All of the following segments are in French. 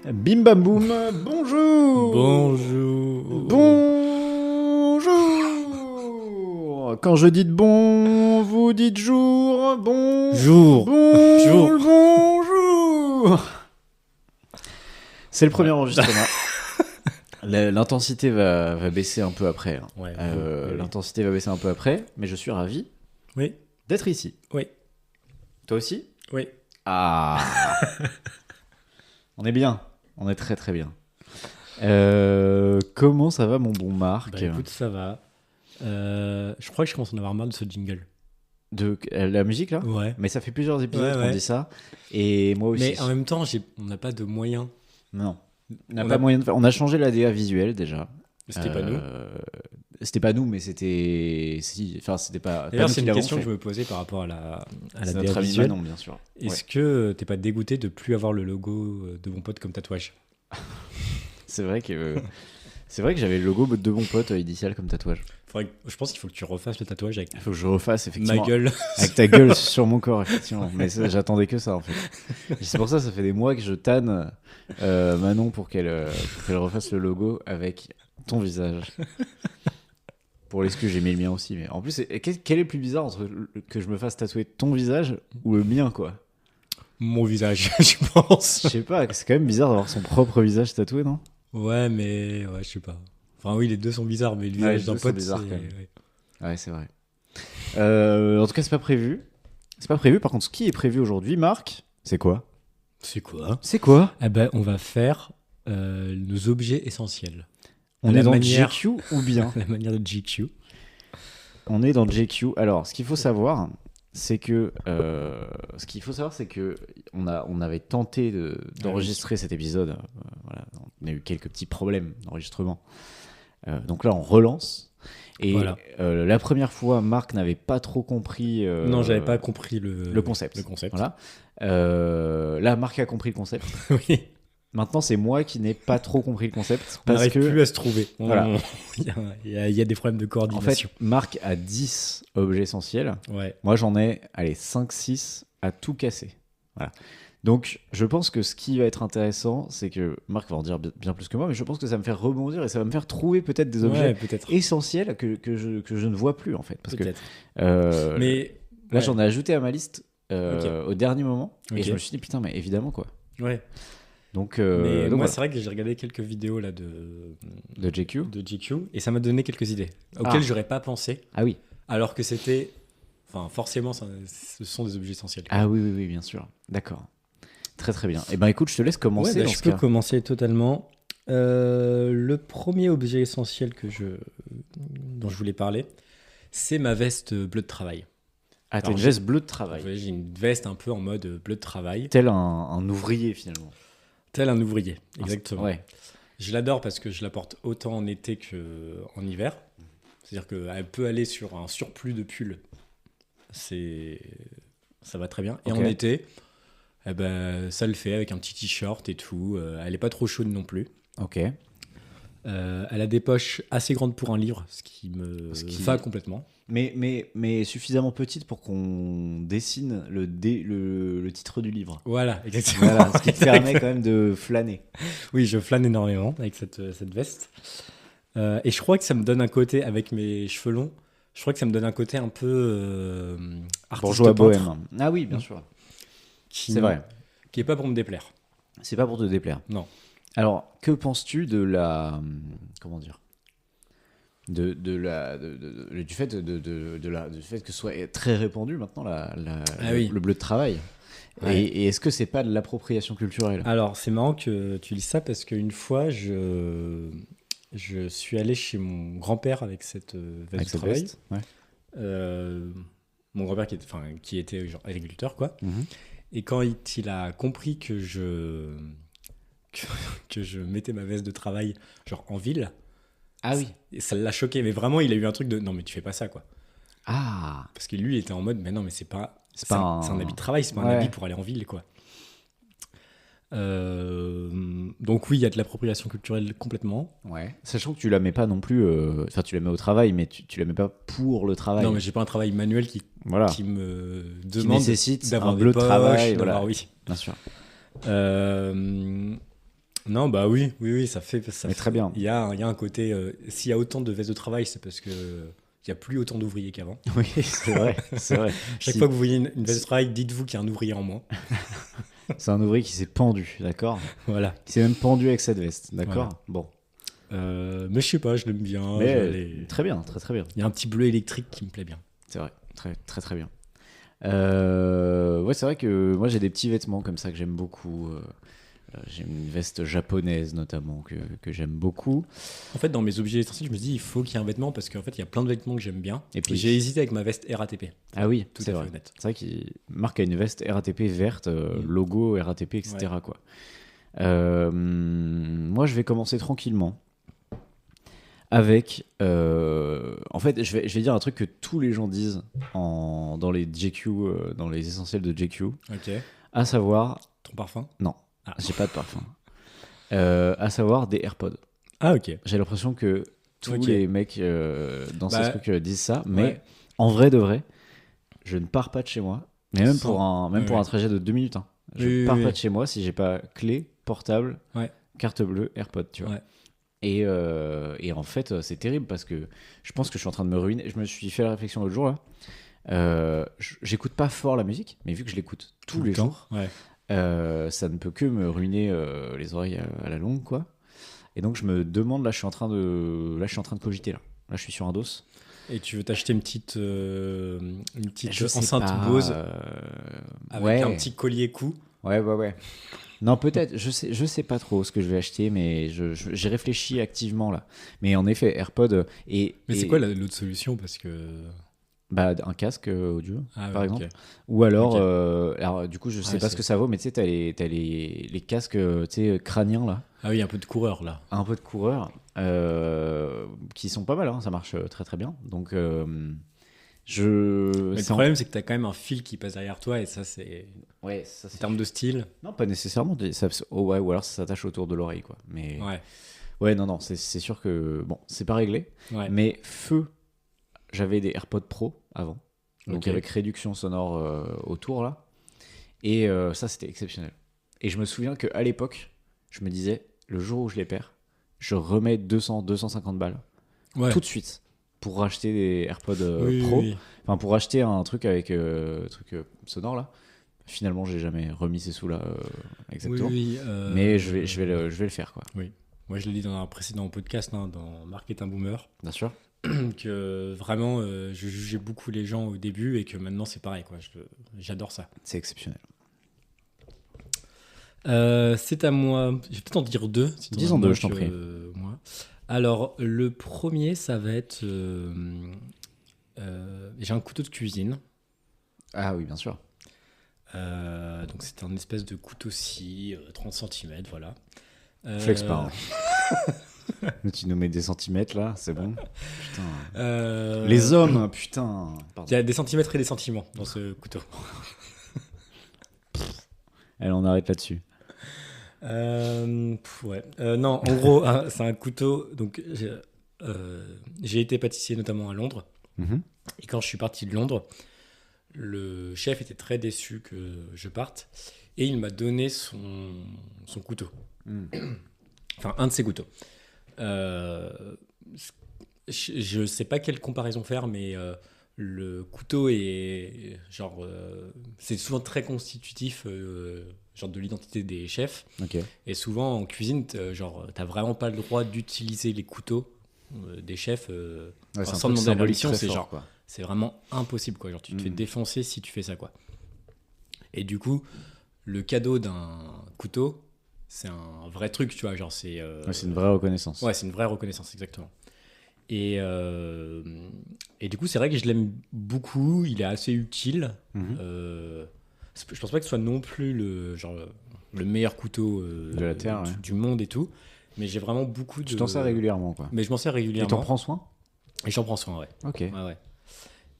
Bim bam boum, bonjour. Bonjour. Bonjour. Quand je dis de bon, vous dites jour. Jour. Jour. Bonjour. C'est le premier enregistrement. L'intensité va baisser un peu après. Hein. Ouais, L'intensité va baisser un peu après, mais je suis ravi Oui. d'être ici. Oui. Toi aussi ? Oui. Ah. On est bien. On est très très bien. Comment ça va mon bon Marc ? Bah écoute, ça va. Je crois que je commence à en avoir marre de ce jingle. De la musique là ? Ouais. Mais ça fait plusieurs épisodes qu'on Ouais. dit ça. Et moi aussi. Mais en même temps, on n'a pas de moyens. Non. On n'a pas moyen de faire. On a changé l'ADA visuel déjà. C'était pas nous. C'était pas nous, mais c'était. Enfin, c'était pas. D'ailleurs, nous c'est qui une l'avons question fait. que je me posais par rapport à la C'est DA notre ami visuelle. Manon, bien sûr. Est-ce que t'es pas dégoûté de plus avoir le logo de mon pote comme tatouage ? C'est vrai que. C'est vrai que j'avais le logo de mon pote initial comme tatouage. Je pense qu'il faut que tu refasses le tatouage avec Il faut que je refasse effectivement. ma gueule. Avec ta gueule sur mon corps, effectivement. Mais j'attendais que ça, en fait. Et c'est pour ça fait des mois que je tanne Manon pour qu'elle refasse le logo avec ton visage. Pour l'excuse, j'ai mis le mien aussi. Mais en plus, quel est le plus bizarre entre que je me fasse tatouer ton visage ou le mien, quoi ? Mon visage, je pense. Je sais pas, c'est quand même bizarre d'avoir son propre visage tatoué, non ? Ouais, mais je sais pas. Enfin, oui, les deux sont bizarres, mais le Ouais, visage les d'un deux sont pote, bizarres, c'est... quand même. ouais. Ouais, c'est vrai. En tout cas, c'est pas prévu. C'est pas prévu. Par contre, ce qui est prévu aujourd'hui, Marc, c'est quoi ? C'est quoi ? C'est quoi ? Eh ben, on va faire nos objets essentiels. On La est dans manière- GQ ou bien ? La manière de GQ. On est dans GQ. Alors, ce qu'il faut savoir, c'est que on avait tenté d'enregistrer cet épisode. Voilà, on a eu quelques petits problèmes d'enregistrement. Donc là, on relance. Et Voilà. la première fois, Marc n'avait pas trop compris. Non, j'avais pas compris le concept. Le concept. Voilà. Là, Marc a compris le concept. Oui. Maintenant, c'est moi qui n'ai pas trop compris le concept. On Parce n'arrive que, plus à se trouver. Voilà. Il y a des problèmes de en fait, coordination. Marc a 10 objets essentiels. Ouais. Moi, j'en ai, 5-6 à tout casser. Voilà. Donc, je pense que ce qui va être intéressant, c'est que Marc va en dire bien plus que moi, mais je pense que ça va me faire rebondir et ça va me faire trouver peut-être des objets Ouais, peut-être. essentiels que je ne vois plus, en fait. Parce Peut-être. que Mais... là, ouais. j'en ai ajouté à ma liste Ok. au dernier moment. Et Ok. je me suis dit, putain, mais évidemment, quoi. Ouais. Donc, Mais donc moi, voilà. c'est vrai que j'ai regardé quelques vidéos là De GQ. de GQ et ça m'a donné quelques idées auxquelles j'aurais pas pensé, Ah oui. alors que c'était... Enfin, forcément, ce sont des objets essentiels. Ah oui, bien sûr. D'accord. Très très bien. Eh ben écoute, je te laisse commencer Ouais, dans je ce peux cas. commencer totalement. Le premier objet essentiel dont je voulais parler, c'est ma veste bleue de travail. Ah, t'as Alors, une veste bleue de travail. Ouais, j'ai une veste un peu en mode bleu de travail, Tel un ouvrier finalement. tel un ouvrier, exactement. Ouais. Je l'adore parce que je la porte autant en été qu'en hiver. C'est-à-dire qu'elle peut aller sur un surplus de pull. Ça va très bien. Et Ok. en été, eh ben, ça le fait avec un petit t-shirt et tout. Elle n'est pas trop chaude non plus. Ok. Elle a des poches assez grandes pour un livre, ce qui me va complètement. Mais suffisamment petite pour qu'on dessine le titre du livre. Voilà, exactement. Voilà, ce qui te permet quand même de flâner. Oui, je flâne énormément avec cette veste. Et je crois que ça me donne un côté, avec mes cheveux longs, je crois que ça me donne un côté un peu artiste Bourgeois peintre, bohème. Ah oui, bien sûr. qui- C'est vrai. Qui est pas pour me déplaire. C'est pas pour te déplaire. Non. Alors, que penses-tu de la... Comment dire ? Du fait du fait que ce soit très répandu maintenant oui. le bleu de travail. Ouais. Et est-ce que c'est pas de l'appropriation culturelle ? Alors, c'est marrant que tu lis ça parce qu'une fois, je suis allé chez mon grand-père avec cette veste Avec de cette travail. veste, ouais. Mon grand-père qui était genre agriculteur, quoi. Mhm. Et quand il a compris que je mettais ma veste de travail genre en ville, Ah oui. ça l'a choqué. Mais vraiment, il a eu un truc de non, mais tu fais pas ça, quoi. Ah. Parce que lui, il était en mode mais non, mais c'est un habit de travail, c'est pas Ouais. un habit pour aller en ville, quoi. Donc oui, il y a de l'appropriation culturelle complètement. Ouais. Sachant que tu la mets pas non plus. Enfin, tu la mets au travail, mais tu la mets pas pour le travail. Non, mais j'ai pas un travail manuel qui Voilà. me Qui demande nécessite d'avoir un des bleu de poches, travail. d'avoir- Voilà. oui. Bien sûr. Non, bah oui, ça fait. Mais très bien. Il y a un côté. S'il y a autant de vestes de travail, c'est parce que il n'y a plus autant d'ouvriers qu'avant. Oui, c'est vrai, c'est vrai. Chaque Si- fois que vous voyez une veste de travail, dites-vous qu'il y a un ouvrier en moins. C'est un ouvrier qui s'est pendu, d'accord? Voilà. Qui s'est même pendu avec cette veste, d'accord? Voilà. Bon. Mais je sais pas, je l'aime bien. Mais Il très bien, très très bien. y a un petit bleu électrique qui me plaît bien. C'est vrai, très très très bien. Ouais, c'est vrai que moi j'ai des petits vêtements comme ça que j'aime beaucoup. J'ai une veste japonaise notamment que j'aime beaucoup. En fait, dans mes objets essentiels, je me dis il faut qu'il y ait un vêtement parce qu'en fait, il y a plein de vêtements que j'aime bien. Et puis- J'ai hésité avec ma veste RATP. Ah oui, Tout c'est à fait vrai. honnête. C'est vrai qu'il marque a une veste RATP verte, logo RATP, etc. Quoi. Moi, je vais commencer tranquillement avec. En fait, je vais dire un truc que tous les gens disent dans les JQ, dans les essentiels de JQ, Ok. à savoir. Ton parfum. Non, Ah. j'ai pas de parfum. À savoir des AirPods. Ah, ok. J'ai l'impression que tous Ok. les mecs dans ces Bah, trucs disent ça, mais ouais. en vrai de vrai, je ne pars pas de chez moi, mais même Sans- pour Ouais. un trajet de 2 minutes. Hein. Je Oui, pars oui, pas oui. de chez moi si j'ai pas clé, portable, Ouais. carte bleue, AirPod, tu vois. Ouais. Et en fait, c'est terrible parce que je pense que je suis en train de me ruiner. Je me suis fait la réflexion l'autre jour là. J'écoute pas fort la musique, mais vu que je l'écoute tous les le temps. jours, Ouais. ça ne peut que me ruiner les oreilles à la longue, quoi. Et donc je me demande, là je suis en train de cogiter là. Là je suis sur un dos. Et tu veux t'acheter une petite Je sais enceinte pas, Bose avec ouais. un petit collier cou. Ouais. Non, peut-être, je sais pas trop ce que je vais acheter, mais j'ai réfléchi activement là. Mais en effet, AirPod Mais c'est quoi l'autre solution parce que bah, un casque audio, ah, par ouais, exemple. ok. Ou alors, Ok. alors, du coup, je sais Ouais, pas ce c'est- que ça vaut, mais tu sais, t'as les casques tu sais, crâniens là, Ah oui, un peu de coureur là. un peu de coureur, qui sont pas mal, hein, ça marche très très bien. Donc, Mais le c'est en- problème, c'est que t'as quand même un fil qui passe derrière toi et ça, c'est Ouais, ça en c'est. termes de style. Non, pas nécessairement. Oh, ouais, ou alors ça s'attache autour de l'oreille, quoi. Mais Ouais. non, c'est sûr que bon, c'est pas réglé. Ouais. Mais j'avais des AirPods Pro avant, donc Ok. avec réduction sonore autour là, et ça c'était exceptionnel. Et je me souviens que à l'époque, je me disais, le jour où je les perds, je remets 250 balles Ouais. tout de suite pour racheter des AirPods Oui, Pro, oui, enfin pour racheter un truc avec sonore là. Finalement, j'ai jamais remis ces sous là exactement. Oui, Mais je vais le faire, quoi. Moi, je l'ai dit dans un précédent podcast, hein, dans Market un Boomer, Bien sûr. que vraiment, je jugeais beaucoup les gens au début et que maintenant, c'est pareil, quoi. J'adore ça. C'est exceptionnel. C'est à moi. Je vais peut-être en dire deux. Si t'en Dis as en deux, moins je t'en que, prie. moi. Alors, le premier, ça va être. J'ai un couteau de cuisine. Ah oui, bien sûr. Donc, c'est un espèce de couteau-ci, 30 cm, voilà. Flex pas. Hein. Mais tu nous mets des centimètres là, c'est bon. Putain. Les hommes, putain. Il Pardon. y a des centimètres et des sentiments dans ce couteau. Allez, on arrête là-dessus. Ouais. Non, en gros, c'est un couteau. Donc, j'ai été pâtissier notamment à Londres. Mhm. Et quand je suis parti de Londres, le chef était très déçu que je parte. Et il m'a donné son couteau. Mm. Enfin, un de ses couteaux. Je ne sais pas quelle comparaison faire, mais le couteau est genre. C'est souvent très constitutif genre de l'identité des chefs. Ok. Et souvent en cuisine, t'as vraiment pas le droit d'utiliser les couteaux des chefs Ouais, sans c'est un truc demander la symbolique permission. très C'est fort, genre, quoi. c'est vraiment impossible, quoi. Genre, tu te fais défoncer si tu fais ça, quoi. Et du coup, le cadeau d'un couteau, c'est un vrai truc, tu vois. Genre, Ouais, c'est une vraie reconnaissance. ouais, c'est une vraie reconnaissance, exactement. Et du coup, c'est vrai que je l'aime beaucoup. Il est assez utile. Mhm. Je pense pas que ce soit non plus le meilleur couteau De la Terre, ouais. du monde et tout. Mais j'ai vraiment beaucoup de. Tu t'en sers régulièrement, quoi. Mais je m'en sers Et régulièrement. t'en prends soin? Et j'en prends soin, ouais. Ok. Ouais.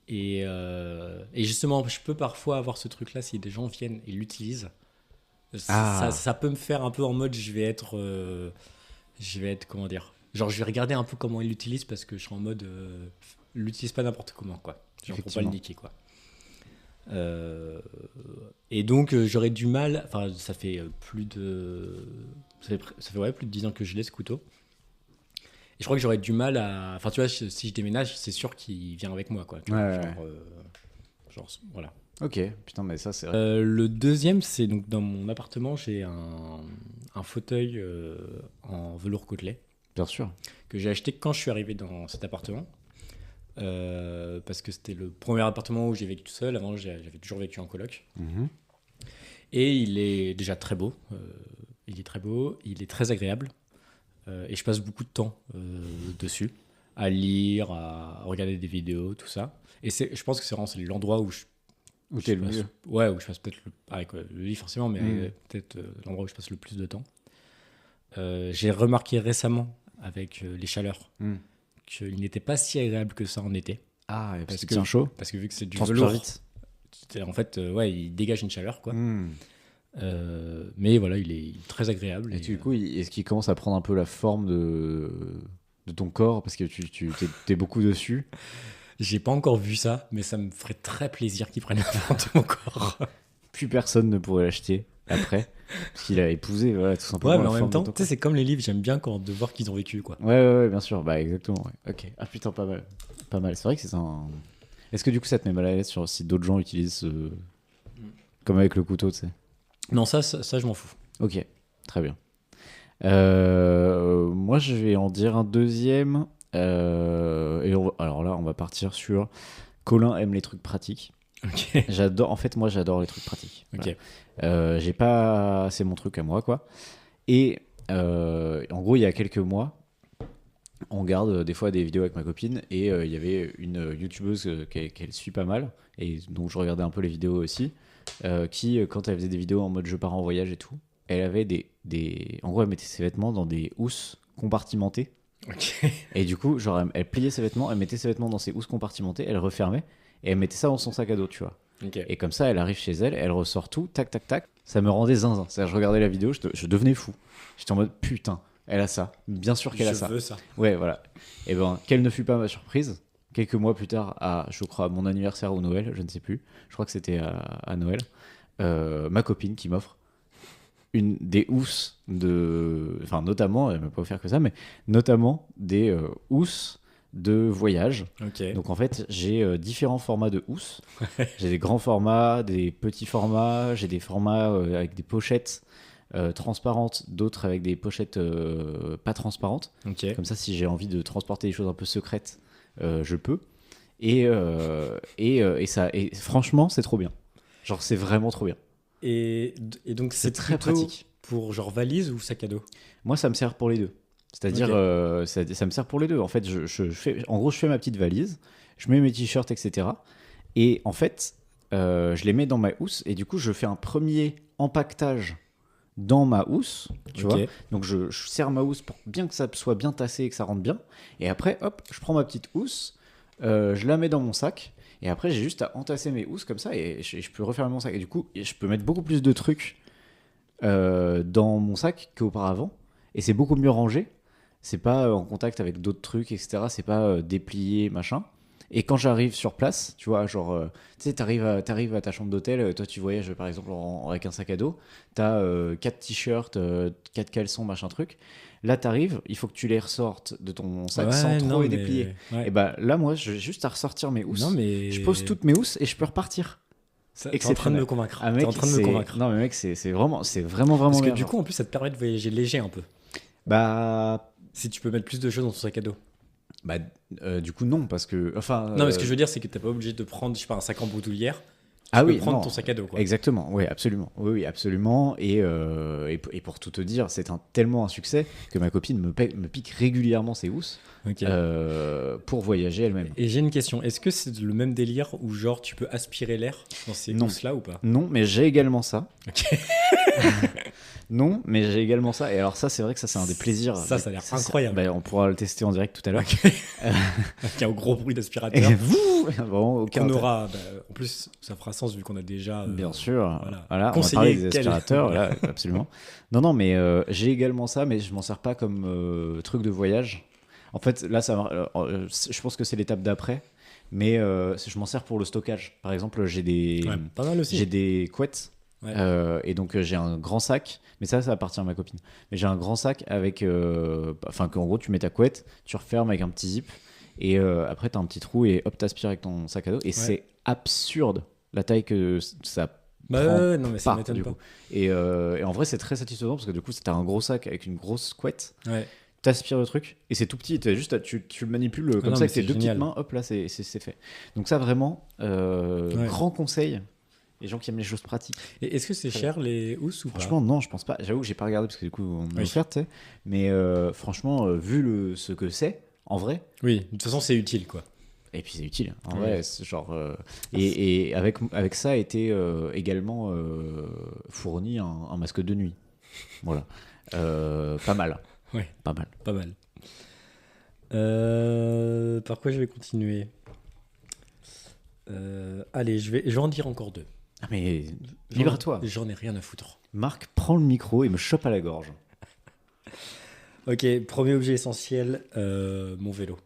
Et justement, je peux parfois avoir ce truc-là si des gens viennent et l'utilisent. Ah. Ça peut me faire un peu en mode je vais être comment dire, genre je vais regarder un peu comment ils l'utilisent parce que je suis en mode l'utilise pas n'importe comment, quoi. Genre pour pas le Effectivement. niquer, quoi. Et donc, j'aurais du mal. Enfin, ça fait plus de. Ça fait ouais, plus de 10 ans que je l'ai, ce couteau. Et je crois que j'aurais du mal à. Enfin, tu vois, si je déménage, c'est sûr qu'il vient avec moi, quoi. Tu vois, genre, voilà. Ok, putain, mais ça, c'est vrai. Le deuxième, c'est donc dans mon appartement, j'ai un fauteuil en velours côtelé Bien sûr. que j'ai acheté quand je suis arrivé dans cet appartement. Parce que c'était le premier appartement où j'ai vécu tout seul. Avant, j'avais toujours vécu en coloc. Mhm. Et il est déjà très beau. Il est très beau, il est très agréable. Et je passe beaucoup de temps dessus, à lire, à regarder des vidéos, tout ça. Et je pense que c'est l'endroit où Où t'es le mieux. ouais, où je passe peut-être avec le lit forcément, mais Mm. peut-être l'endroit où je passe le plus de temps. J'ai remarqué récemment avec les chaleurs Mm. qu'il n'était pas si agréable que ça en été. Ah, et parce Parce que que- tient chaud. Parce que vu que c'est du Transpire velours, vite. en fait, ouais, il dégage une chaleur, quoi. Mm. Mais voilà, il est très agréable. Et du coup, est-ce qu'il commence à prendre un peu la forme de ton corps parce que t'es beaucoup dessus? J'ai pas encore vu ça, mais ça me ferait très plaisir qu'il prenne la forme de mon corps. Plus personne ne pourrait l'acheter après parce qu'il a épousé, voilà, tout simplement. Ouais, mais la en même forme de temps, ton tu sais, c'est comme les livres, j'aime bien de voir qu'ils ont vécu, quoi. corps. Ouais, bien sûr. Bah, exactement. Ouais. Ok. Ah putain, pas mal. Pas mal. C'est vrai que c'est un. Est-ce que du coup, ça te met mal à l'aise sur si d'autres gens utilisent comme avec le couteau, tu sais? Non, ça je m'en fous. Ok, très bien. Moi, je vais en dire un deuxième. Alors là, on va partir sur Colin aime les trucs pratiques. Ok. J'adore. En fait, moi, j'adore les trucs pratiques. Ok. Voilà. J'ai pas. C'est mon truc à moi, quoi. Et en gros, il y a quelques mois, on regarde des fois des vidéos avec ma copine et il y avait une youtubeuse qu'elle suit pas mal et donc je regardais un peu les vidéos aussi qui quand elle faisait des vidéos en mode je pars en voyage et tout, elle avait en gros elle mettait ses vêtements dans des housses compartimentées Ok. et du coup genre elle pliait ses vêtements, elle mettait ses vêtements dans ses housses compartimentées, elle refermait et elle mettait ça dans son sac à dos, tu vois. Ok. Et comme ça elle arrive chez elle, elle ressort tout, tac tac tac, ça me rendait zinzin. C'est-à-dire, je regardais la vidéo, je devenais fou, j'étais en mode putain, elle a ça, bien sûr qu'elle a ça. Je veux ça. Ouais, voilà. Et ben, quelle ne fut pas ma surprise, quelques mois plus tard, je crois, mon anniversaire ou Noël, je ne sais plus, je crois que c'était à Noël, ma copine qui m'offre des housses enfin, notamment, elle m'a pas offert que ça, mais notamment des housses de voyage. Ok. Donc en fait, j'ai différents formats de housses. J'ai des grands formats, des petits formats, j'ai des formats avec des pochettes transparentes, d'autres avec des pochettes pas transparentes. Ok. Comme ça, si j'ai envie de transporter des choses un peu secrètes, je peux. Et franchement, c'est trop bien. Genre, c'est vraiment trop bien. Et donc, C'est c'est très plutôt pratique. pour genre valise ou sac à dos? Moi, ça me sert pour les deux. C'est-à-dire, Ok. ça me sert pour les deux. En fait, en gros, je fais ma petite valise, je mets mes t-shirts, etc. Et en fait, je les mets dans ma housse et du coup, je fais un premier empaquetage dans ma housse, tu Ok. vois. Donc, je serre ma housse pour bien que ça soit bien tassé et que ça rentre bien. Et après, hop, je prends ma petite housse, je la mets dans mon sac. Et après, j'ai juste à entasser mes housses comme ça et je peux refermer mon sac. Et du coup, je peux mettre beaucoup plus de trucs dans mon sac qu'auparavant. Et c'est beaucoup mieux rangé. C'est pas en contact avec d'autres trucs, etc. C'est pas déplié, machin. Et quand j'arrive sur place, tu vois, genre, tu sais, t'arrives à ta chambre d'hôtel, toi tu voyages par exemple avec un sac à dos, t'as 4 t-shirts, 4 caleçons, machin truc. Là, t'arrives, il faut que tu les ressortes de ton sac sans trop non, les mais- déplier. ouais. Et bah là, moi, j'ai juste à ressortir mes housses. Non, mais. Je pose toutes mes housses et je peux repartir. T'es en train de me convaincre. Ah, T'es mec, en train de me c'est- convaincre. Non, mais mec, c'est vraiment Parce que bien, du genre. coup, en plus, ça te permet de voyager léger un peu. Bah, Si tu peux mettre plus de choses dans ton sac à dos. bah du coup, non, parce que. Enfin. Non, mais ce que je veux dire, c'est que t'es pas obligé de prendre, je sais pas, un sac en boutoulière. Tu Ah peux oui, prendre non. ton sac à dos, quoi. Exactement, oui, absolument. Oui, absolument. Et pour tout te dire, c'est tellement un succès que ma copine me pique régulièrement ses housses Ok. pour voyager elle-même. Et j'ai une question. Est-ce que c'est le même délire où, genre, tu peux aspirer l'air dans ces Non. housses-là ou pas? Non, mais j'ai également ça. Ok. Non, mais j'ai également ça. Et alors ça, c'est vrai que ça, c'est un des plaisirs. Ça a l'air c'est- incroyable. bah, on pourra le tester en direct tout à l'heure. Il y a un gros bruit Et d'aspirateur. vous, vraiment aucun Qu'on intérêt. aura. En plus, ça fera sens vu qu'on a déjà. Bien sûr. voilà. Voilà, on va Conseiller parler des quel- aspirateurs, voilà, absolument. Non, mais j'ai également ça, mais je m'en sers pas comme truc de voyage. En fait, là, je pense que c'est l'étape d'après. mais je m'en sers pour le stockage. Par exemple, Ouais, pas mal aussi. j'ai des couettes. Ouais. Et donc j'ai un grand sac, mais ça appartient à ma copine. Mais j'ai un grand sac avec, enfin qu'en gros tu mets ta couette, tu refermes avec un petit zip, et après t'as un petit trou et hop t'aspires avec ton sac à dos. Et c'est absurde la taille que ça Bah prend ouais, non, mais ça pas m'étonne du pas. coup. Et en vrai c'est très satisfaisant parce que du coup t'as un gros sac avec une grosse couette, Ouais. t'aspires le truc et c'est tout petit. Tu le manipules comme non, ça mais avec tes c'est deux génial. petites mains. Hop là c'est fait. Donc ça vraiment Ouais. grand conseil. Les gens qui aiment les choses pratiques. Et est-ce que c'est cher les housses ou pas? Franchement, non, je pense pas. J'avoue que j'ai pas regardé parce que du coup, on m'a Oui. offert, tu sais. Mais franchement, vu ce que c'est, en vrai, Oui, de toute façon, c'est utile, quoi. et puis c'est utile. En Oui. vrai, c'est genre. Et avec ça a été également fourni un masque de nuit. Voilà. Pas mal. Ouais. Pas mal. Pas mal. Par quoi je vais continuer? Allez, je vais en dire encore 2. Ah, mais libre à toi. J'en ai rien à foutre. Marc, prends le micro et me chope à la gorge. Ok, premier objet essentiel, mon vélo.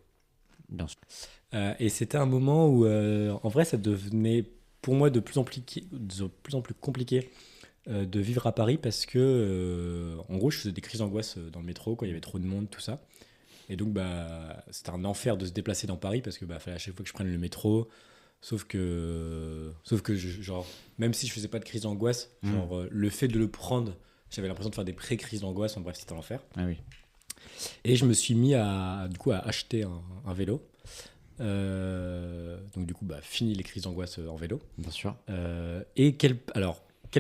Bien sûr. Et c'était un moment où, en vrai, ça devenait pour moi de plus en plus compliqué de vivre à Paris parce que, en gros, je faisais des crises d'angoisse dans le métro quand il y avait trop de monde, tout ça. Et donc, bah, c'était un enfer de se déplacer dans Paris parce que fallait à chaque fois que je prenne le métro. Sauf que genre, même si je faisais pas de crise d'angoisse, genre, le fait de le prendre, j'avais l'impression de faire des pré-crises d'angoisse. En bref, c'était l'enfer. Ah oui. Et je me suis mis à acheter un vélo. Donc du coup, fini les crises d'angoisse en vélo. Bien sûr. Et quel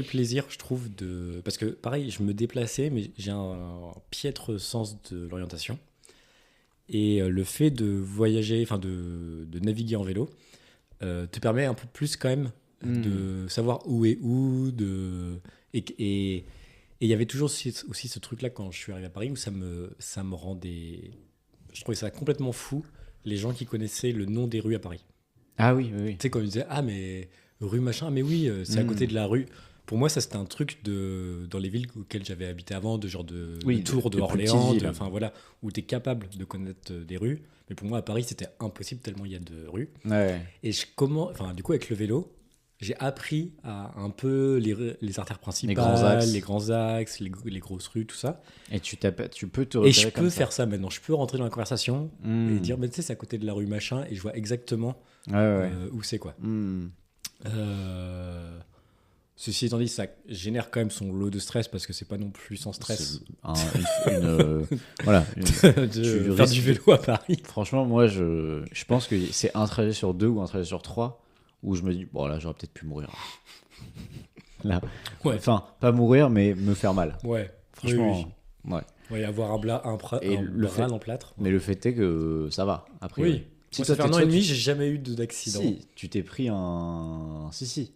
plaisir je trouve de... Parce que pareil, je me déplaçais, mais j'ai un piètre sens de l'orientation. Et le fait de voyager, enfin de naviguer en vélo, te permet un peu plus quand même de savoir où est où. Et il y avait toujours aussi ce truc-là quand je suis arrivé à Paris où ça me rendait... Je trouvais ça complètement fou, les gens qui connaissaient le nom des rues à Paris. Ah oui, oui, oui. Tu sais, quand ils disaient « Ah, mais rue machin, mais oui, c'est à côté de la rue. » Pour moi, ça, c'était un truc dans les villes auxquelles j'avais habité avant, de Tours, de de Orléans, petites villes. enfin voilà, où tu es capable de connaître des rues. Mais pour moi, à Paris, c'était impossible tellement il y a de rues. Ouais. Et du coup, avec le vélo, j'ai appris à un peu les artères principales, les grands axes, les grosses rues, tout ça. Et tu peux te Et repérer je comme peux ça. faire ça maintenant. Je peux rentrer dans la conversation et dire, mais tu sais, c'est à côté de la rue machin, et je vois exactement Ouais. où c'est, quoi. Hmm. Ceci étant dit, ça génère quand même son lot de stress parce que c'est pas non plus sans stress voilà. de tu faire risques- du vélo à Paris. Franchement, moi, je pense que c'est un trajet sur 2 ou un trajet sur 3 où je me dis, bon, là, j'aurais peut-être pu mourir. Là. Ouais. Enfin, pas mourir, mais me faire mal. Ouais, Franchement, ouais. Ouais, avoir un bras en plâtre. Mais le fait est que ça va, après. Oui. Si Moi, toi, ça fait un t'es- an et toi, demi, tu- j'ai jamais eu d'accident. Si, tu t'es pris un. Si.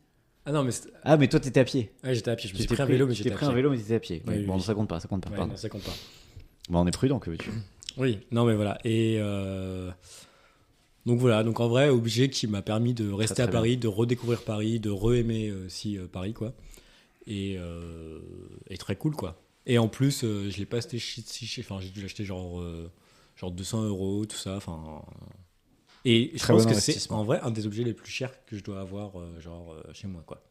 Ah non, mais Ah, mais toi, t'étais à pied. ouais, j'étais à pied. Je me Tu suis t'es pris un vélo, mais tu j'étais t'es à pris pied. un vélo, mais t'étais à pied. Oui, Ouais, bon, oui. ça compte pas, Ouais, pardon. non, ça compte pas. Bon, on est prudent, que veux-tu. Oui, non, mais voilà. Et donc voilà, donc en vrai, objet qui m'a permis de rester très à bien. Paris, de redécouvrir Paris, de re-aimer aussi Paris, quoi. Et très cool, quoi. Et en plus, je l'ai pas acheté enfin, j'ai dû l'acheter genre 200 €, tout ça. Enfin, et je Très pense bon que c'est investissement. en vrai un des objets les plus chers que je dois avoir chez moi, quoi.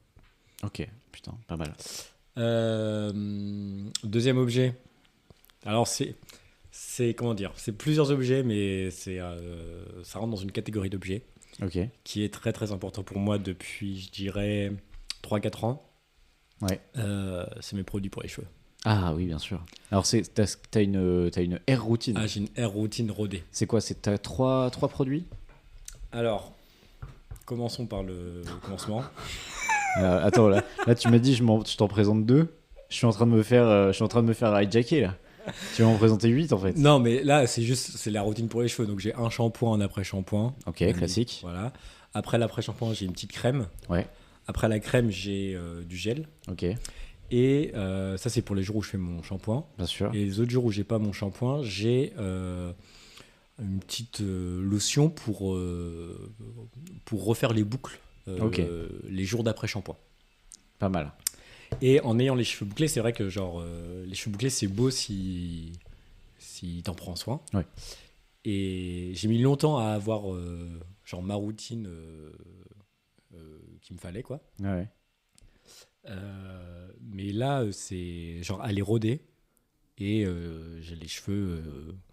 Ok, putain, pas mal. Deuxième objet. Alors c'est comment dire, c'est plusieurs objets, mais ça rentre dans une catégorie d'objets Ok. qui est très très important pour moi depuis, je dirais, 3-4 ans. Ouais. C'est mes produits pour les cheveux. Ah oui, bien sûr. Alors, t'as une air routine. Ah, j'ai une hair routine rodée. C'est quoi? T'as trois produits? Alors, commençons par le commencement. Attends, là, tu m'as dit, je t'en présente 2. Je suis en train de me faire hijacker, là. Tu vas m'en présenter 8, en fait. Non, mais là, c'est la routine pour les cheveux. Donc, j'ai un shampoing, un après-shampoing. Ok, classique. Voilà. Après l'après-shampoing, j'ai une petite crème. Ouais. Après la crème, j'ai du gel. Ok, Et ça, c'est pour les jours où je fais mon shampoing. bien sûr. Et les autres jours où j'ai pas mon shampoing, j'ai une petite lotion pour refaire les boucles Ok. les jours d'après shampoing. Pas mal. Et en ayant les cheveux bouclés, c'est vrai que genre les cheveux bouclés, c'est beau si t'en prends soin. Ouais. Et j'ai mis longtemps à avoir genre ma routine qu'il me fallait, quoi. Ouais. Mais là, c'est genre aller rôder et j'ai les cheveux.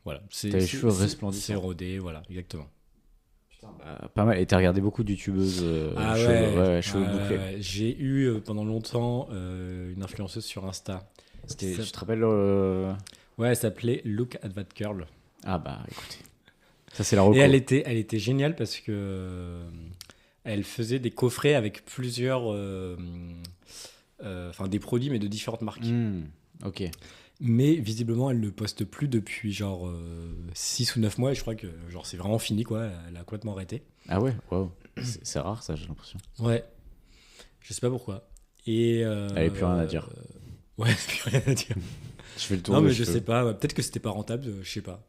Voilà. T'as les cheveux resplendissants. C'est rodé, voilà, exactement. Putain, pas mal. Et t'as regardé beaucoup de youtubeuses cheveux bouclés. J'ai eu pendant longtemps une influenceuse sur Insta. Tu te rappelles Ouais, elle s'appelait Look at That Curl. Ah bah écoutez, ça c'est la reco. Et elle était géniale parce que elle faisait des coffrets avec plusieurs, des produits mais de différentes marques. Ok. Mais visiblement, elle ne poste plus depuis genre 6 ou 9 mois et je crois que genre c'est vraiment fini, quoi. Elle a complètement arrêté. Ah ouais, wow. C'est rare ça, j'ai l'impression. Ouais. Je sais pas pourquoi. Et elle avait plus rien à dire. Ouais, plus rien à dire. Je fais le tour. Non mais je sais pas. Peut-être que c'était pas rentable. Je sais pas.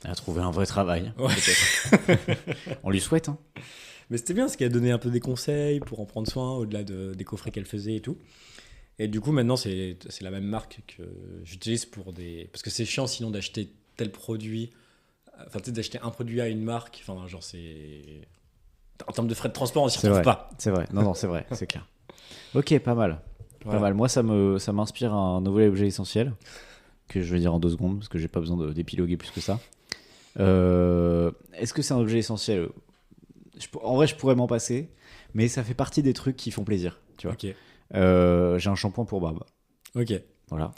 Elle a trouvé un vrai travail. Ouais. Peut-être. On lui souhaite. Hein. Mais c'était bien parce qu'elle a donné un peu des conseils pour en prendre soin au-delà des coffrets qu'elle faisait et tout. Et du coup, maintenant, c'est la même marque que j'utilise pour des... Parce que c'est chiant sinon d'acheter tel produit. Enfin, tu sais, d'acheter un produit à une marque. Enfin, genre, c'est... En termes de frais de transport, on s'y retrouve pas. C'est vrai. Non, c'est vrai. C'est clair. Ok, pas mal. Voilà. Pas mal. Moi, ça m'inspire un nouvel objet essentiel que je vais dire en 2 secondes parce que j'ai pas besoin d'épiloguer plus que ça. Est-ce que c'est un objet essentiel ? En vrai, je pourrais m'en passer, mais ça fait partie des trucs qui font plaisir. Tu vois. Ok. J'ai un shampoing pour barbe. Ok. Voilà.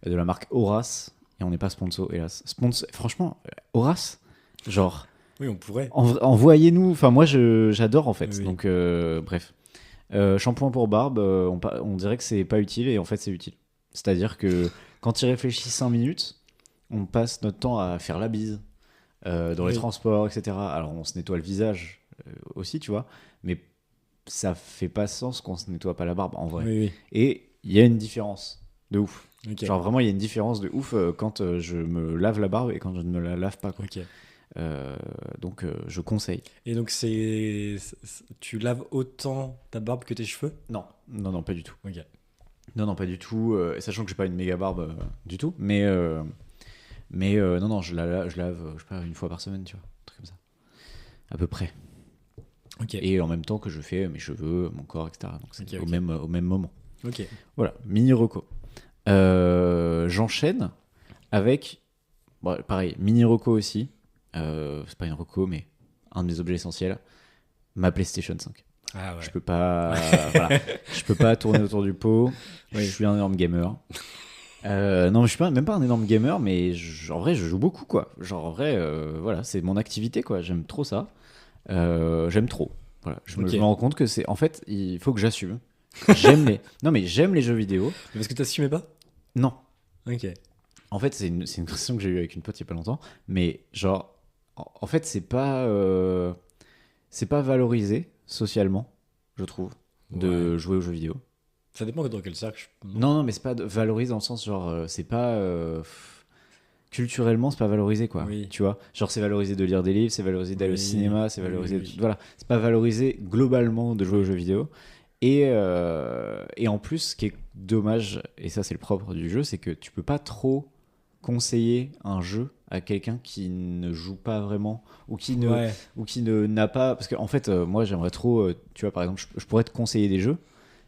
De la marque Horace. Et on n'est pas sponsor, hélas. Franchement, Horace, genre. Oui, on pourrait. Envoyez-nous. Enfin, moi, j'adore en fait. Oui. Donc, bref. Shampoing pour barbe, on dirait que c'est pas utile et en fait, c'est utile. C'est-à-dire que quand il réfléchit 5 minutes, on passe notre temps à faire la bise dans les transports, etc. Alors, on se nettoie le visage aussi, tu vois. Mais ça fait pas sens qu'on se nettoie pas la barbe en vrai. Oui. Et il y a une différence de ouf. Okay. Genre vraiment il y a une différence de ouf quand je me lave la barbe et quand je ne me la lave pas, quoi. Ok. Donc je conseille. Et donc tu laves autant ta barbe que tes cheveux ? Non, pas du tout. Ok. Non, pas du tout. Sachant que j'ai pas une méga barbe du tout, mais non, je lave, je sais pas, 1 fois par semaine, tu vois, un truc comme ça, à peu près. Ok. Et en même temps que je fais mes cheveux, mon corps, etc. Donc c'est au même moment. Ok. Voilà, mini reco. J'enchaîne avec, bon, pareil, mini reco aussi. C'est pas une reco, mais un de mes objets essentiels, ma PlayStation 5. Ah ouais. Je peux pas, voilà, je peux pas tourner autour du pot. Oui. Je suis un énorme gamer. Non, je suis même pas un énorme gamer, mais en vrai, je joue beaucoup, quoi. Genre, en vrai, voilà, c'est mon activité, quoi. J'aime trop ça. J'aime trop. Voilà. Je me rends compte que c'est. En fait, il faut que j'assume. J'aime les jeux vidéo. Parce que t'assumais pas ? Non. Ok. En fait, c'est une discussion que j'ai eue avec une pote il y a pas longtemps. Mais genre, en fait, c'est pas valorisé socialement, je trouve, de jouer aux jeux vidéo. Ça dépend dans quel cercle. Non, mais c'est pas valorisé dans le sens genre, c'est pas culturellement, c'est pas valorisé, quoi. Oui. Tu vois, genre c'est valorisé de lire des livres, c'est valorisé d'aller au cinéma, c'est valorisé. Voilà, c'est pas valorisé globalement de jouer aux jeux vidéo. Et en plus, ce qui est dommage, et ça c'est le propre du jeu, c'est que tu peux pas trop conseiller un jeu à quelqu'un qui ne joue pas vraiment ou qui n'a pas, parce qu'en fait moi j'aimerais trop, tu vois, par exemple je pourrais te conseiller des jeux,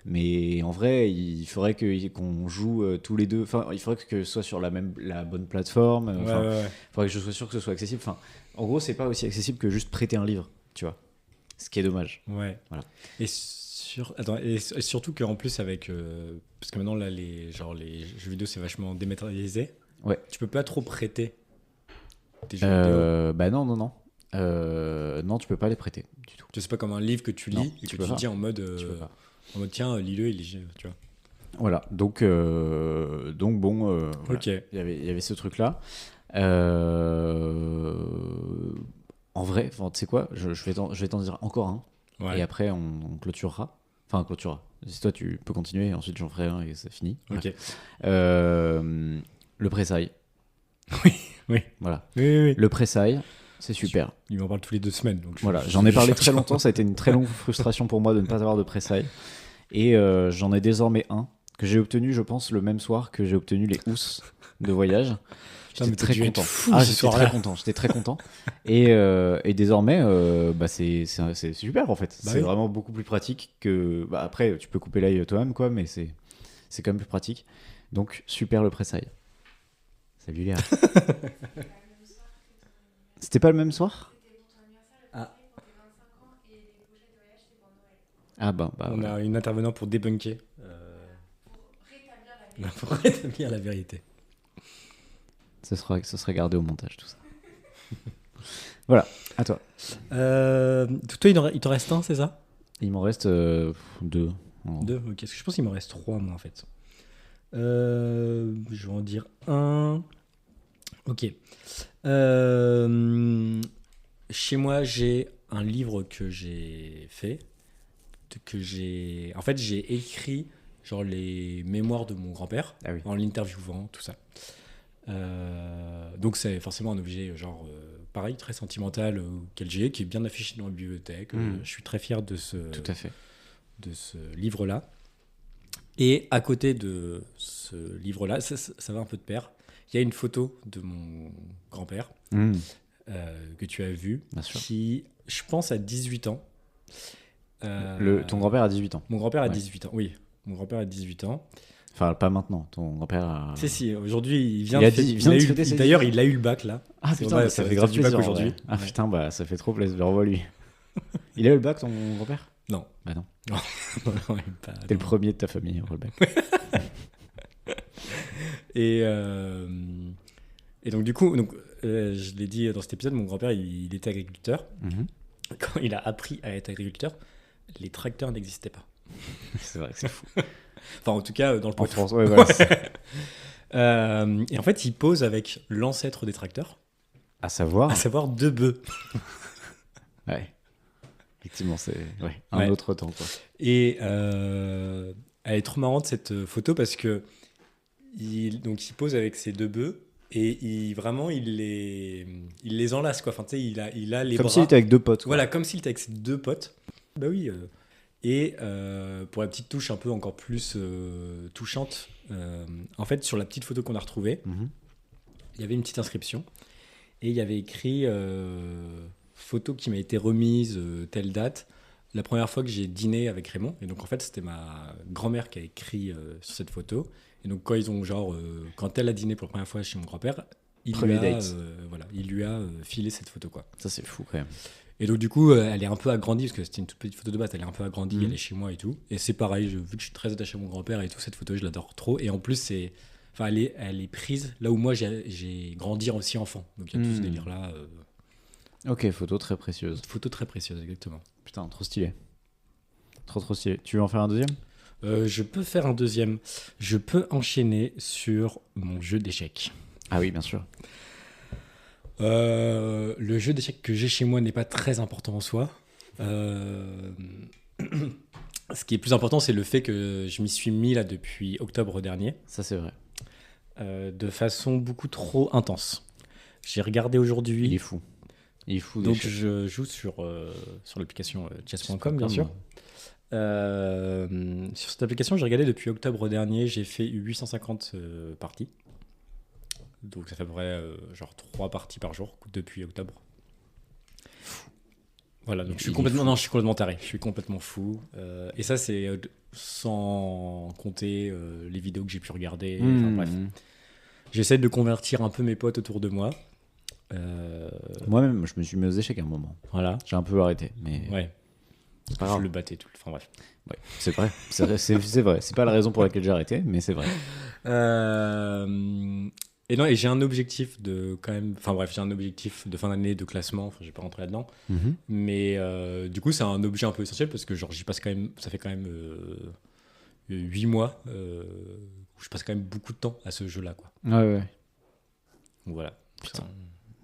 mais en vrai il faudrait qu'on joue tous les deux, enfin il faudrait que ce soit sur la bonne plateforme, il faudrait que je sois sûr que ce soit accessible, enfin en gros c'est pas aussi accessible que juste prêter un livre, tu vois, ce qui est dommage. Ouais. Voilà. Et surtout qu'en plus avec parce que maintenant là les jeux vidéo c'est vachement dématérialisé. Ouais. Tu peux pas trop prêter tes jeux vidéo. Bah non. Non, tu peux pas les prêter du tout. C'est pas comme un livre que tu lis et que tu dis en mode tiens, lis-le, tu vois. Voilà. Donc bon. Ok. Voilà. Il y avait ce truc là. En vrai, tu sais quoi, je vais t'en dire encore un. Ouais. Et après on clôturera. Enfin, clôturera. Si toi tu peux continuer, ensuite j'en ferai un et c'est fini. Ok. Le pressail. Oui. Voilà. Oui. Le pressail, c'est super. Il m'en parle tous les 2 semaines. Donc voilà, j'en ai parlé très longtemps. Ça a été une très longue frustration pour moi de ne pas avoir de pressail. Et j'en ai désormais un que j'ai obtenu, je pense, le même soir que j'ai obtenu les housses de voyage. J'étais très content. J'étais très content. Et désormais, c'est super en fait. Bah c'est oui. vraiment beaucoup plus pratique que. Après, tu peux couper l'œil toi-même, quoi, mais c'est quand même plus pratique. Donc, super le pressail. Salut Léa. C'était pas le même soir? Ah. Ah On voilà. a une intervenante pour débunker. Pour rétablir la vérité. Ce sera gardé au montage, tout ça. Voilà, à toi. Toi, il t'en reste un, c'est ça? Il m'en reste 2. Deux, ok. Parce que je pense qu'il m'en reste 3, moi, en fait. Je vais en dire un. Ok. Chez moi, j'ai un livre que j'ai fait. En fait, j'ai écrit genre les mémoires de mon grand-père Ah oui. en l'interviewant, tout ça. Donc c'est forcément un objet genre pareil, très sentimental auquel j'ai, qui est bien affiché dans la bibliothèque. Je suis très fier de Tout à fait. ce livre-là. Et à côté de ce livre-là, ça va un peu de pair. Il y a une photo de mon grand-père que tu as vue, Bien sûr. qui, je pense, a 18 ans. Ton grand-père a 18 ans. Mon grand-père a Ouais. 18 ans, oui. Mon grand-père a 18 ans. Enfin, pas maintenant. Ton grand-père a. Si, aujourd'hui, il vient Il a de fêter- dit- il vient de fêter ses D'ailleurs, 18 il a eu le bac, là. Ah C'est putain, vrai, ça ça fait grave du bac plaisir aujourd'hui. aujourd'hui. Ah Ouais. putain, ça fait trop plaisir. Je le revois lui. Il a eu le bac, ton grand-père? Non. Bah non. Non, il est pas- T'es le non. premier de ta famille à avoir le bac. Et donc, du coup, je l'ai dit dans cet épisode, mon grand-père, il était agriculteur. Mhm. Quand il a appris à être agriculteur, les tracteurs n'existaient pas. C'est vrai que c'est fou. Enfin, en tout cas, dans le En Poitou. France, ouais, voilà. Et en fait, il pose avec l'ancêtre des tracteurs, À savoir. à savoir 2 bœufs. Ouais. Effectivement, c'est un Ouais. autre temps, quoi. Et elle est trop marrante cette photo parce que il pose avec ses 2 bœufs et il les enlace quoi. Enfin, tu sais, il a les Comme bras. s'il était avec deux potes, quoi. Voilà, comme s'il était avec ses 2 potes. Bah oui. Et pour la petite touche un peu encore plus touchante, en fait, sur la petite photo qu'on a retrouvée, Mhm. il y avait une petite inscription et il y avait écrit photo qui m'a été remise telle date. La première fois que j'ai dîné avec Raymond, et donc en fait c'était ma grand-mère qui a écrit sur cette photo. Et donc quand elle a dîné pour la première fois chez mon grand-père, il Premier lui a, date. il lui a filé cette photo quoi. Ça, c'est fou, quand même. Et donc du coup elle est un peu agrandie parce que c'était une toute petite photo de base, elle est un peu agrandie, Mhm. elle est chez moi et tout. Et c'est pareil, vu que je suis très attaché à mon grand-père et tout, cette photo je l'adore trop. Et en plus elle est prise là où moi j'ai grandi aussi enfant. Donc il y a tout ce Mhm. délire là. Ok, photo très précieuse. Photo très précieuse exactement. Putain, trop stylé. Trop stylé. Tu veux en faire un deuxième? Je peux faire un deuxième. Je peux enchaîner sur mon jeu d'échecs. Ah oui, bien sûr. Le jeu d'échecs que j'ai chez moi n'est pas très important en soi. Ce qui est plus important, c'est le fait que je m'y suis mis là depuis octobre dernier, Ça, c'est vrai. de façon beaucoup trop intense. J'ai regardé Il est aujourd'hui, fou. Il est fou. donc d'échecs. je joue sur l'application chess.com, bien sûr. Sur cette application, j'ai regardé depuis octobre dernier, j'ai fait 850 parties. Donc ça fait à peu près genre 3 parties par jour depuis octobre. Voilà, donc je suis complètement taré, je suis complètement fou. Et ça, c'est sans compter les vidéos que j'ai pu regarder. Enfin, bref, j'essaie de convertir un peu mes potes autour de moi. Moi-même, je me suis mis aux échecs à un moment. Voilà, J'ai un peu arrêté, mais ouais, c'est pas je grave. le battais tout. Enfin bref. Ouais, c'est vrai. C'est vrai. C'est pas la raison pour laquelle j'ai arrêté, mais c'est vrai. Et j'ai un objectif de quand même. Enfin bref, j'ai un objectif de fin d'année de classement. Enfin, je vais pas rentrer là-dedans. Mhm. Mais du coup, c'est un objet un peu essentiel parce que genre j'y passe quand même. Ça fait quand même 8 mois où je passe quand même beaucoup de temps à ce jeu-là, quoi. Ouais. Donc voilà. Putain.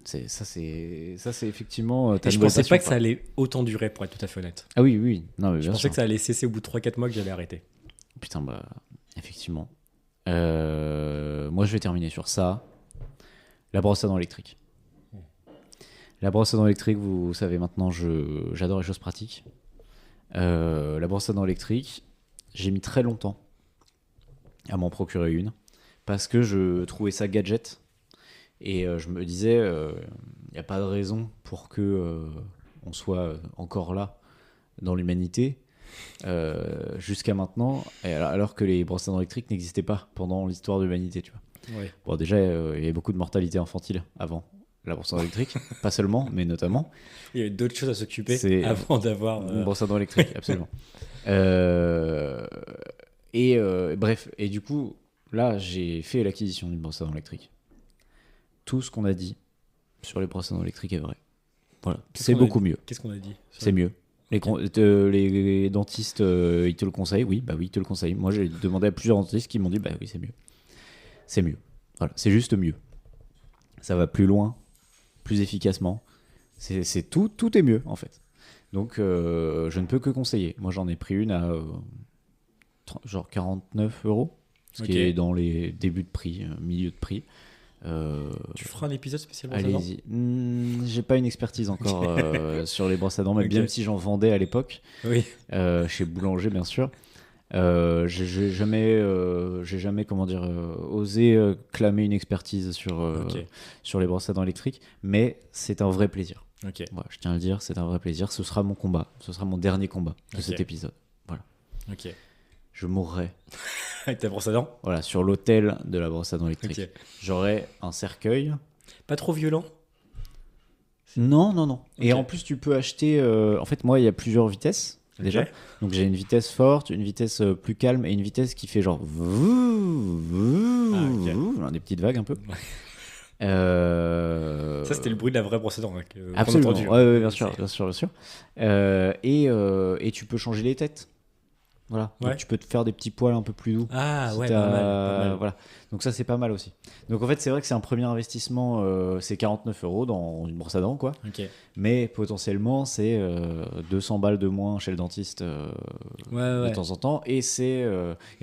Ça, c'est effectivement. Et je pensais pas que ça allait autant durer, pour être tout à fait honnête. Ah oui. Non, mais Je bien pensais sûr. que ça allait cesser au bout de 3-4 mois que j'allais arrêter. Putain, bah, effectivement. Moi, je vais terminer sur ça. La brosse à dents électrique. La brosse à dents électrique, vous savez maintenant, j'adore les choses pratiques. La brosse à dents électrique, j'ai mis très longtemps à m'en procurer une parce que je trouvais ça gadget et je me disais il n'y a pas de raison pour que on soit encore là dans l'humanité jusqu'à maintenant alors que les brosses à dents électriques n'existaient pas pendant l'histoire de l'humanité, tu vois. Ouais. Bon, déjà il y avait beaucoup de mortalité infantile avant la brosse à dents électrique, pas seulement mais notamment. Il y avait d'autres choses à s'occuper C'est avant d'avoir. une brosse à dents électrique, absolument. Bref, et du coup, là, j'ai fait l'acquisition d'une brosse à dents électrique. Tout ce qu'on a dit sur les brosses à dents électriques est vrai. Voilà, c'est beaucoup mieux. Qu'est-ce qu'on a dit? C'est mieux. Les dentistes, ils te le conseillent. Oui, bah oui, ils te le conseillent. Moi, j'ai demandé à plusieurs dentistes qui m'ont dit, bah oui, c'est mieux. C'est mieux. Voilà, c'est juste mieux. Ça va plus loin, plus efficacement. C'est tout est mieux en fait. Donc, je ne peux que conseiller. Moi, j'en ai pris une à genre 49 euros, ce qui est dans les débuts de prix, milieu de prix. Tu feras un épisode spécial brosse à dents? Allez-y. J'ai pas une expertise encore sur les brosses à dents, mais même si j'en vendais à l'époque, Oui. chez Boulanger bien sûr. J'ai jamais comment dire osé clamer une expertise sur les brosses à dents électriques, mais c'est un vrai plaisir. Ok. Voilà, je tiens à le dire, c'est un vrai plaisir. Ce sera mon combat, ce sera mon dernier combat de cet épisode. Voilà. Ok. Je mourrai. Avec ta brosse à dents? Voilà, sur l'autel de la brosse à dents électrique. Ok. J'aurai un cercueil. Pas trop violent? Non. Et Ok. en plus, tu peux acheter. En fait, moi, il y a plusieurs vitesses déjà. Ok. Donc j'ai une vitesse forte, une vitesse plus calme et une vitesse qui fait genre des petites vagues un peu. Ça, c'était le bruit de la vraie brosse à dents. Qu'on Absolument. a entendu. Ouais, bien sûr. Et tu peux changer les têtes. Voilà. Ouais. Donc tu peux te faire des petits poils un peu plus doux. Ah Si ouais, t'as- pas mal. Voilà. Donc ça, c'est pas mal aussi. Donc en fait, c'est vrai que c'est un premier investissement. C'est 49 euros dans une brosse à dents, quoi. Ok. Mais potentiellement, c'est 200 balles de moins chez le dentiste Ouais. de temps en temps. Et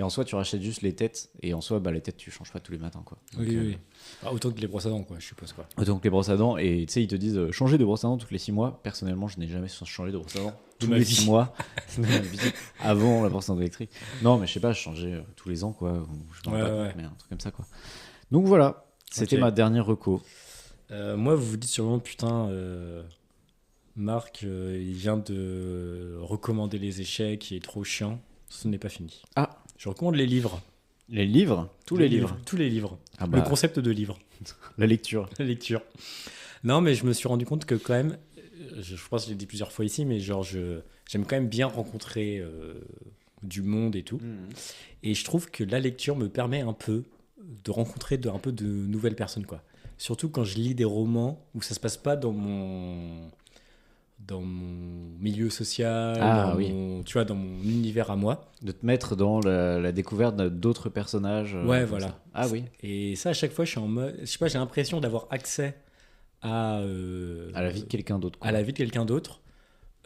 en soi, tu rachètes juste les têtes. Et en soi, bah, les têtes, tu changes pas tous les matins, quoi. Donc, Oui. Ah, autant que les brosses à dents, quoi, je suppose, quoi. donc les brosses à dents, et tu sais, ils te disent changer de brosse à dents tous les 6 mois. Personnellement, je n'ai jamais changé de brosse à dents De tous ma les vie. 6 mois de ma vie, avant la brosse à dents électrique. Non, mais je sais pas, je changeais tous les ans, quoi. Ou je me rends pas compte, mais un truc comme ça, quoi. Donc voilà, c'était Ok. ma dernière reco. Moi, vous vous dites sûrement, putain, Marc, il vient de recommander les échecs, il est trop chiant. Ce n'est pas fini. Ah. Je recommande les livres. Les livres, tous les livres. Tous les livres. Ah Le bah, concept de livre. la lecture. La lecture. Non, mais je me suis rendu compte que quand même, je pense que je l'ai dit plusieurs fois ici, mais genre, j'aime quand même bien rencontrer du monde et tout. Et je trouve que la lecture me permet un peu de rencontrer un peu de nouvelles personnes, quoi. Surtout quand je lis des romans où ça se passe pas dans mon milieu social, tu vois, dans mon univers à moi. De te mettre dans la découverte d'autres personnages. Ouais, comme voilà. ça. Ah oui. Et ça, à chaque fois, je suis en mode, je sais pas, j'ai l'impression d'avoir accès à À la vie de quelqu'un d'autre. quoi. à la vie de quelqu'un d'autre,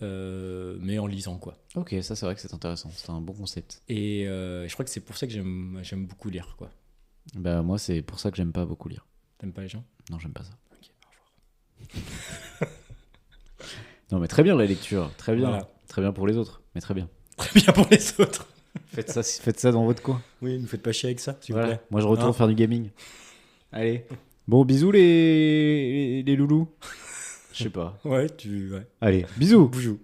mais en lisant, quoi. Ok, ça c'est vrai que c'est intéressant. C'est un bon concept. Et je crois que c'est pour ça que j'aime beaucoup lire, quoi. Bah moi c'est pour ça que j'aime pas beaucoup lire. T'aimes pas les gens? Non, j'aime pas ça. Ok, au revoir. Non mais très bien la lecture, très bien. Voilà. Très bien pour les autres, mais très bien. Très bien pour les autres. Faites ça dans votre coin. Oui, ne faites pas chier avec ça, s'il vous Voilà. plaît. Moi je retourne Non. faire du gaming. Allez. Bon, bisous les loulous. Je sais pas. Ouais, Allez, bisous. Boujou.